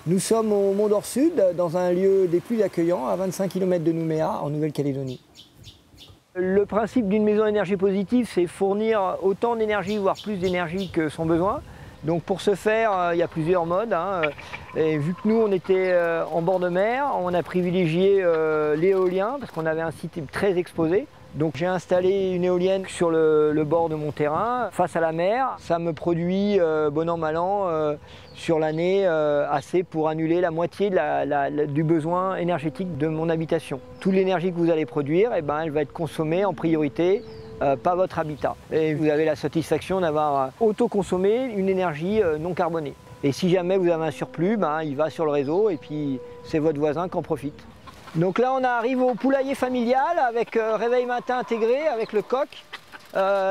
Nous sommes au Mont-d'Or-Sud, dans un lieu des plus accueillants, à 25 km de Nouméa, en Nouvelle-Calédonie. Le principe d'une maison énergie positive, c'est fournir autant d'énergie, voire plus d'énergie que son besoin. Donc pour ce faire, il y a plusieurs modes. Et vu que nous, on était en bord de mer, on a privilégié l'éolien, parce qu'on avait un site très exposé. Donc j'ai installé une éolienne sur le bord de mon terrain, face à la mer. Ça me produit, bon an, mal an, sur l'année, assez pour annuler la moitié du besoin énergétique de mon habitation. Toute l'énergie que vous allez produire, elle va être consommée en priorité par votre habitat. Et vous avez la satisfaction d'avoir autoconsommé une énergie non carbonée. Et si jamais vous avez un surplus, il va sur le réseau et puis c'est votre voisin qui en profite. Donc là on arrive au poulailler familial avec réveil matin intégré avec le coq.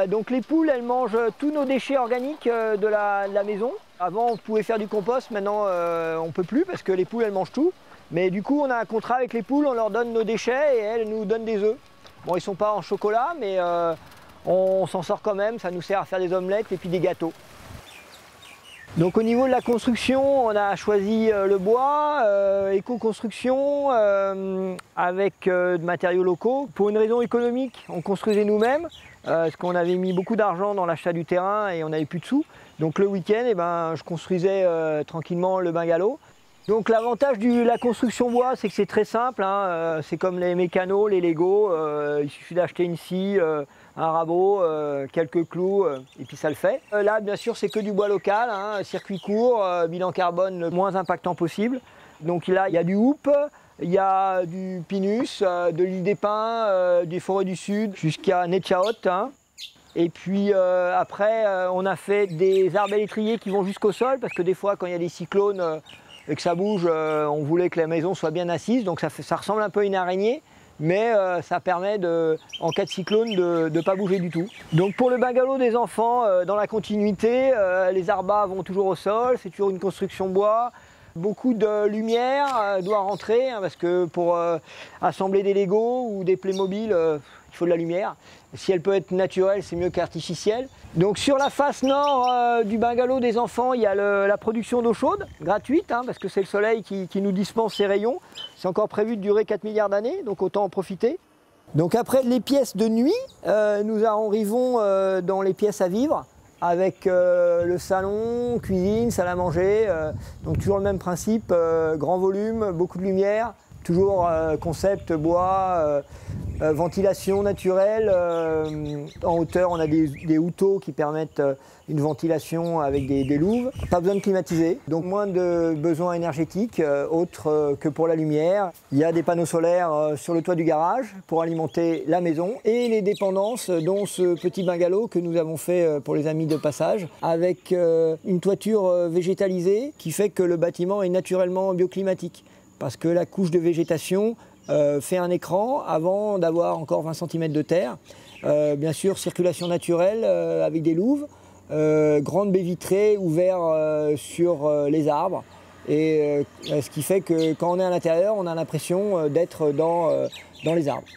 Donc les poules elles mangent tous nos déchets organiques de la maison. Avant on pouvait faire du compost, maintenant on ne peut plus parce que les poules elles mangent tout. Mais du coup on a un contrat avec les poules, on leur donne nos déchets et elles nous donnent des œufs. Bon ils ne sont pas en chocolat mais on s'en sort quand même, ça nous sert à faire des omelettes et puis des gâteaux. Donc au niveau de la construction, on a choisi le bois, éco-construction avec de matériaux locaux. Pour une raison économique, on construisait nous-mêmes parce qu'on avait mis beaucoup d'argent dans l'achat du terrain et on n'avait plus de sous. Donc le week-end, je construisais tranquillement le bungalow. Donc l'avantage de la construction bois, c'est que c'est très simple. C'est comme les mécanos, les Lego, il suffit d'acheter une scie, un rabot, quelques clous et puis ça le fait. Là bien sûr c'est que du bois local, circuit court, bilan carbone le moins impactant possible. Donc là il y a du houppe, il y a du pinus, de l'île des Pins, des forêts du sud jusqu'à Netchaot. Et puis après on a fait des arbres électriers qui vont jusqu'au sol parce que des fois quand il y a des cyclones et que ça bouge, on voulait que la maison soit bien assise, donc ça ressemble un peu à une araignée. Mais ça permet, en cas de cyclone, de ne pas bouger du tout. Donc pour le bungalow des enfants, dans la continuité, les arbas vont toujours au sol, c'est toujours une construction bois. Beaucoup de lumière doit rentrer, parce que pour assembler des Lego ou des Playmobil, il faut de la lumière. Si elle peut être naturelle, c'est mieux qu'artificielle. Donc sur la face nord du bungalow des enfants, il y a la production d'eau chaude, gratuite, parce que c'est le soleil qui nous dispense ses rayons. C'est encore prévu de durer 4 milliards d'années, donc autant en profiter. Donc après les pièces de nuit, nous arrivons dans les pièces à vivre, avec le salon, cuisine, salle à manger. Donc toujours le même principe, grand volume, beaucoup de lumière. Toujours concept bois, ventilation naturelle. En hauteur, on a des houteaux qui permettent une ventilation avec des louves. Pas besoin de climatiser, donc moins de besoins énergétiques autres que pour la lumière. Il y a des panneaux solaires sur le toit du garage pour alimenter la maison et les dépendances, dont ce petit bungalow que nous avons fait pour les amis de passage, avec une toiture végétalisée qui fait que le bâtiment est naturellement bioclimatique. Parce que la couche de végétation fait un écran avant d'avoir encore 20 cm de terre. Bien sûr, circulation naturelle avec des louves, grande baie vitrée ouverte sur les arbres. Et ce qui fait que quand on est à l'intérieur, on a l'impression d'être dans les arbres.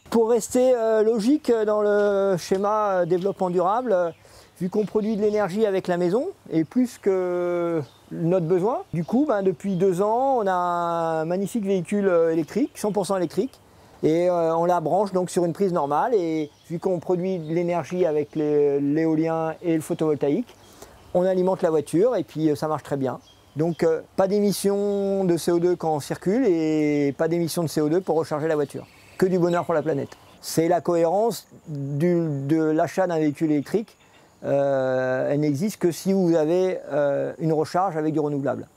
Pour rester logique dans le schéma développement durable, vu qu'on produit de l'énergie avec la maison, et plus que notre besoin, du coup, depuis 2 ans, on a un magnifique véhicule électrique, 100% électrique, et on la branche donc sur une prise normale, et vu qu'on produit de l'énergie avec l'éolien et le photovoltaïque, on alimente la voiture, et puis ça marche très bien. Donc pas d'émissions de CO2 quand on circule, et pas d'émissions de CO2 pour recharger la voiture. Que du bonheur pour la planète. C'est la cohérence de l'achat d'un véhicule électrique. Elle n'existe que si vous avez une recharge avec du renouvelable.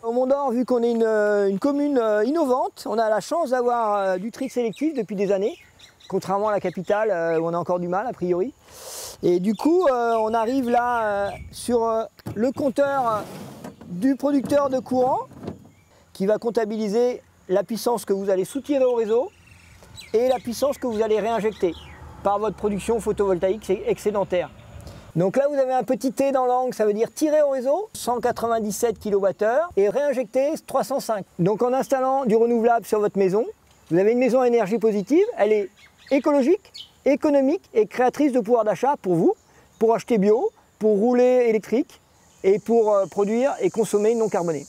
Au Mont-d'Or, vu qu'on est une commune innovante, on a la chance d'avoir du tri sélectif depuis des années, contrairement à la capitale où on a encore du mal a priori. Et du coup, on arrive là sur le compteur du producteur de courant qui va comptabiliser la puissance que vous allez soutirer au réseau et la puissance que vous allez réinjecter par votre production photovoltaïque excédentaire. Donc là vous avez un petit T dans l'angle, ça veut dire tirer au réseau, 197 kWh et réinjecter 305. Donc en installant du renouvelable sur votre maison, vous avez une maison à énergie positive, elle est écologique, économique et créatrice de pouvoir d'achat pour vous, pour acheter bio, pour rouler électrique et pour produire et consommer non carboné.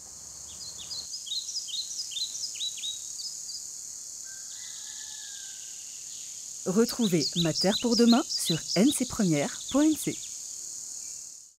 Retrouvez Ma Terre pour demain sur ncpremière.nc.